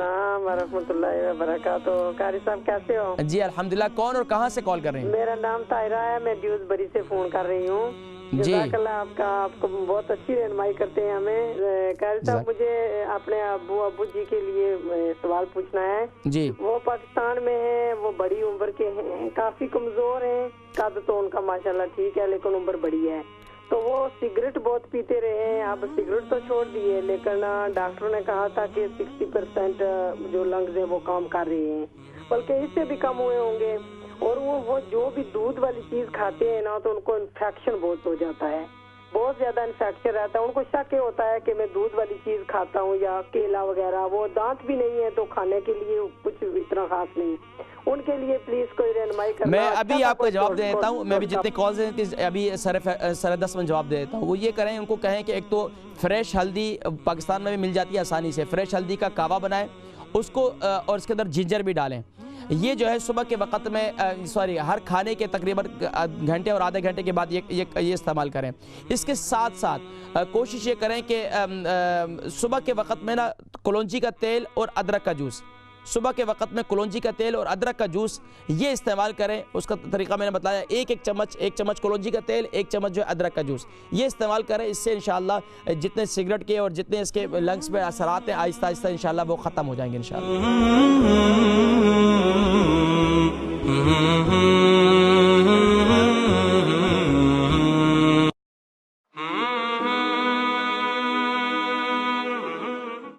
अस्सलाम वरहमतुल्लाहि व बरकातुहू। कारी साहब कैसे हो? जी अल्हम्दुलिल्लाह। कौन और कहाँ से कॉल कर रही हैं? मेरा नाम ताहिरा है, मैं ड्यूसबरी से फोन कर रही हूँ। जी आपको बहुत अच्छी रहनुमाई करते हैं हमें। कारी साहब मुझे अपने अब्बू जी के लिए सवाल पूछना है जी। वो पाकिस्तान में है, वो बड़ी उम्र के हैं, काफी कमजोर हैं, कद तो उनका माशाल्लाह ठीक है लेकिन उम्र बड़ी है। तो वो सिगरेट बहुत पीते रहे हैं, अब सिगरेट तो छोड़ दिए लेकिन डॉक्टरों ने कहा था कि 60% जो लंग्स है वो काम कर रहे हैं, बल्कि इससे भी कम हुए होंगे। और वो जो भी दूध वाली चीज खाते हैं ना तो उनको इन्फेक्शन बहुत हो जाता है, बहुत ज्यादा इन्फेक्शन रहता है। उनको शक ये होता है कि मैं दूध वाली चीज खाता हूँ या केला वगैरह, वो दांत भी नहीं है तो खाने के लिए कुछ इतना खास नहीं। उनके लिए प्लीज कोई रहनुमाई करना। मैं अभी आपको जवाब दे देता हूँ। मैं भी जितने कॉल्स हैं अभी सर 10 में जवाब दे देता हूँ। वो ये करें, उनको कहें कि एक तो फ्रेश हल्दी पाकिस्तान में भी मिल जाती है आसानी से, फ्रेश हल्दी का कावा बनाएं उसको और इसके अंदर जिंजर भी डालें। ये जो है सुबह के वक़्त में हर खाने के तकरीबन घंटे और आधे घंटे के बाद ये इस्तेमाल करें। इसके साथ साथ कोशिश ये करें कि सुबह के वक़्त में ना कलौंजी का तेल और अदरक का जूस, सुबह के वक़्त में कलौंजी का तेल और अदरक का जूस ये इस्तेमाल करें। उसका तरीका मैंने बताया, एक चम्मच कलौंजी का तेल, 1 चम्मच जो है अदरक का जूस, ये इस्तेमाल करें। इससे इंशाअल्लाह जितने सिगरेट के और जितने इसके लंग्स पे असरात हैं आहिस्ता आहिस्ता इंशाअल्लाह वो ख़त्म हो जाएंगे इंशाअल्लाह।